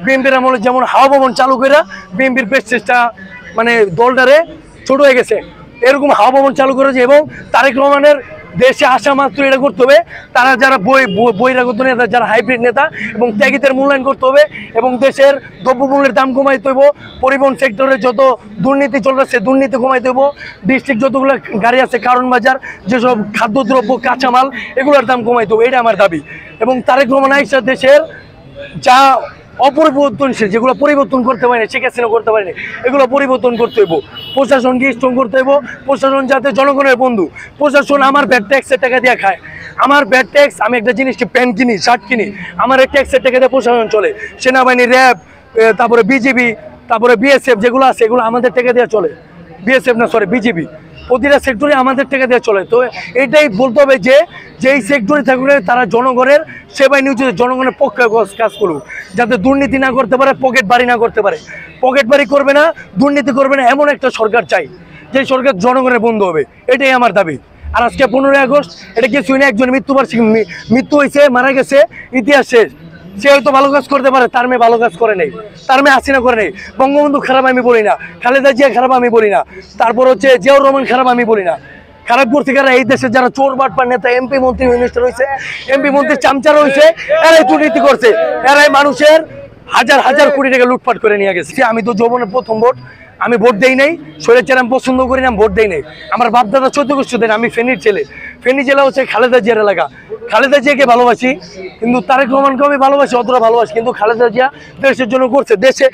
বিএনপির আমলে যেমন হাওয়া ভবন চালু করে বিএনপির প্রেস্টিজটা মানে দলটারে ছোট হয়ে গেছে, এরকম হাওয়া ভবন চালু করেছে। এবং তারেক রহমানের দেশে আসা মাত্র এটা করতে হবে, তারা যারা বহিরাগত নেতা, যারা হাইব্রিড নেতা এবং ত্যাগীদের মূল্যায়ন করতে হবে এবং দেশের দ্রব্যমূল্যের দাম কমাইতে হইব, পরিবহন সেক্টরে যত দুর্নীতি চলতেছে দুর্নীতি কমাইতে হইব, ডিস্ট্রিক্ট যতগুলো গাড়ি আছে, কারণ বাজার যেসব খাদ্যদ্রব্য কাঁচামাল এগুলোর দাম কমাইতে হবে, এটা আমার দাবি। এবং তারেক রহমান আইসা দেশের যা অপরিবর্তনশীল, যেগুলো পরিবর্তন করতে পারেনি, শেখ হাসিনা করতে পারেনি, এগুলো পরিবর্তন করতে হইব। প্রশাসনকে স্ট্রং করতে হইব, প্রশাসন যাতে জনগণের বন্ধু। প্রশাসন আমার ব্যাড ট্যাক্সের টাকা দিয়ে খায়, আমার ব্যাড ট্যাক্স, আমি একটা জিনিস প্যান্ট কিনি, শার্ট কিনি, আমার এই ট্যাক্সের টাকা দিয়ে প্রশাসন চলে। সেনাবাহিনী, র্যাব, তারপরে বিজিবি, তারপরে বিএসএফ যেগুলো আছে এগুলো আমাদের টাকা দিয়ে চলে। বিএসএফ না, সরি, বিজিবি, প্রতিটা সেক্টরে আমাদের টাকা দিয়ে চলে। তো এটাই বলতে হবে যে যেই সেক্টরে থাকলে তারা জনগণের সেবায় নিয়োজিত, জনগণের পক্ষে কাজ করুক, যাতে দুর্নীতি না করতে পারে, পকেট বাড়ি না করতে পারে। পকেট বাড়ি করবে না, দুর্নীতি করবে না, এমন একটা সরকার চাই যে সরকার জনগণের বন্ধু হবে, এটাই আমার দাবি। আর আজকে 15ই আগস্ট এটা কিছুই না, একজন মৃত্যু হয়েছে, মারা গেছে, ইতিহাস শেষ। সে হয়তো ভালো কাজ করতে পারে, তার মেয়ে ভালো কাজ করে নেই, তার মেয়ে হাসিনা করে নেই, বঙ্গবন্ধু খারাপ আমি বলি না, খালেদা জিয়া খারাপ আমি বলি না, তারপর হচ্ছে জিয়াউর রহমান খারাপ আমি বলি না। খারাপ করতে কারা? এই দেশের যারা চোর বাটপার নেতা, এমপি মন্ত্রী মিনিস্টার হয়েছে, এমপি মন্ত্রী চামচার হয়েছে, এরাই দুর্নীতি করছে, এরাই মানুষের হাজার হাজার কোটি টাকা লুটপাট করে নিয়ে গেছে। আমি তো যৌবনের প্রথম ভোট, আমি ভোট দেই নাই, শরীরের আমি পছন্দ করি না, ভোট দেই নাই। আমার বাপদাদা 14 গোষ্ঠী দেন, আমি ফেনীর ছেলে। ফেনী জেলা হচ্ছে খালেদা জিয়ার এলাকা, খালেদা জিয়াকে ভালোবাসি, কিন্তু তারেক রহমানকে আমি ভালোবাসি, অতটা ভালোবাসি, কিন্তু খালেদা জিয়া দেশের জন্য করছে। দেশে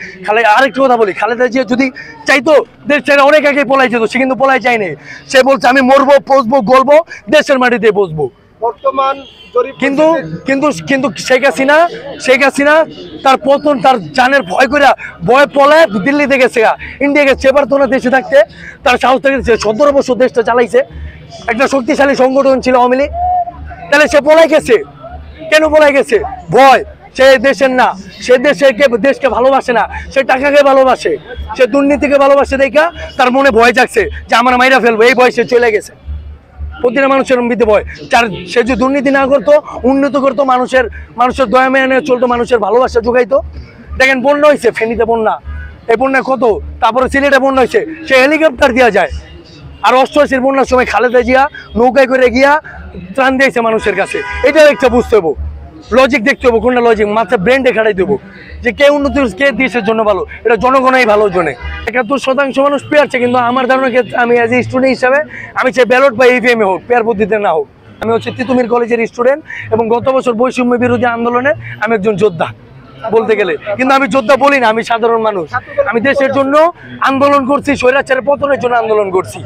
আরেকটা কথা বলি, খালেদা জিয়া যদি চাইতো দেশ ছেড়ে অনেক আগে পলাই যেত, সে কিন্তু পলাই চায়নি। সে বলছে আমি মরবো, পচবো, গলবো, দেশের মাটিতে বসবো। বর্তমান কিন্তু কিন্তু কিন্তু শেখ হাসিনা তার পতন, তার জানের ভয় করে ভয় পলায় দিল্লিতে গেছে, ইন্ডিয়া গেছে, এবার তো না দেশে থাকতে তার সাহস থেকে 17 বছর দেশটা চালাইছে, একটা শক্তিশালী সংগঠন ছিল আওয়ামী লীগ। তাহলে সে পলাই গেছে কেন? পলাই গেছে ভয়, সে দেশের না, সে দেশকে ভালোবাসে না, সে টাকাকে ভালোবাসে, সে দুর্নীতিকে ভালোবাসে। দেখা তার মনে ভয় জাগছে যে আমার মাইরা ফেলবো, এই ভয় সে চলে গেছে। প্রতিটা মানুষের মধ্যে ভয়, সে যদি দুর্নীতি না করতো, উন্নত করতো, মানুষের দয়া মেয়ে নিয়ে চলতো, মানুষের ভালোবাসা যোগাইতো। দেখেন বন্যা হয়েছে, ফেনীতে বন্যা, এই বন্যা কত, তারপরে সিলেটে বন্যা হয়েছে, সে হেলিকপ্টার দেওয়া যায়। আর 88 বন্যার সময় খালেদা জিয়া নৌকায় করে গিয়া ত্রাণ দিয়েছে মানুষের কাছে। এটাও একটা বুঝতে হবো, লজিক দেখতে হবো, কোনটা লজিক, মাথায় ব্রেন দেখাটাই দেবো যে কে উন্নতি, কে দেশের জন্য ভালো, এটা জনগণই ভালো জনে। 71% মানুষ পেয়ারছে, কিন্তু আমার ধারণা আমি অ্যাজ এ স্টুডেন্ট হিসাবে আমি চাই ব্যালট বা ইভিএমে হোক, পেয়ার পদ্ধতিতে না হোক। আমি হচ্ছে তিতুমির কলেজের স্টুডেন্ট এবং গত বছর বৈষম্য বিরোধী আন্দোলনে আমি একজন যোদ্ধা বলতে গেলে, কিন্তু আমি যোদ্ধা বলি না, আমি সাধারণ মানুষ। আমি দেশের জন্য আন্দোলন করছি, স্বৈরাচারের পতনের জন্য আন্দোলন করছি।